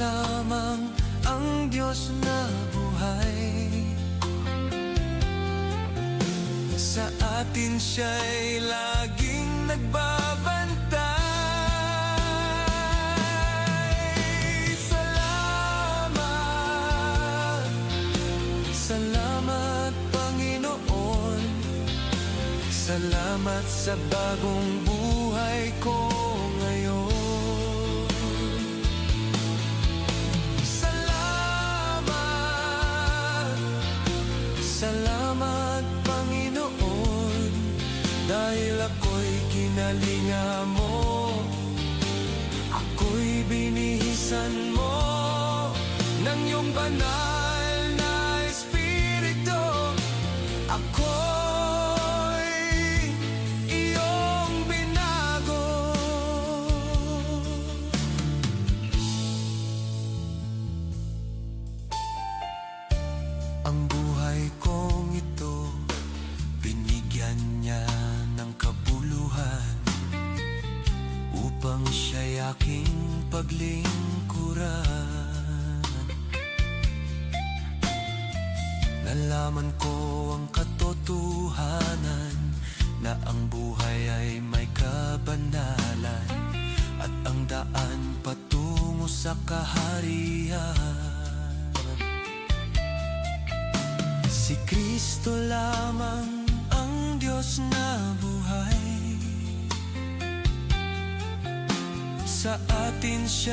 lamang ang Diyos na buhay. Sa atin siya'y laging nagbabantay. Salamat, salamat Panginoon. Salamat sa bagong buhay ko ngayon. Salamat, salamat Panginoon, dahil ako'y kinalinga mo, ako'y binihisan mo ng iyong banal na Espiritu. Ako'y iyong binago. Ang buhay kong ito, binigyan niya ng kabuluhan upang siya'y aking paglingkuran. Nalaman ko ang katotohanan na ang buhay ay may kabanalan at ang daan patungo sa kaharian. Si Kristo lamang ang Diyos na buhay. Sa atin siya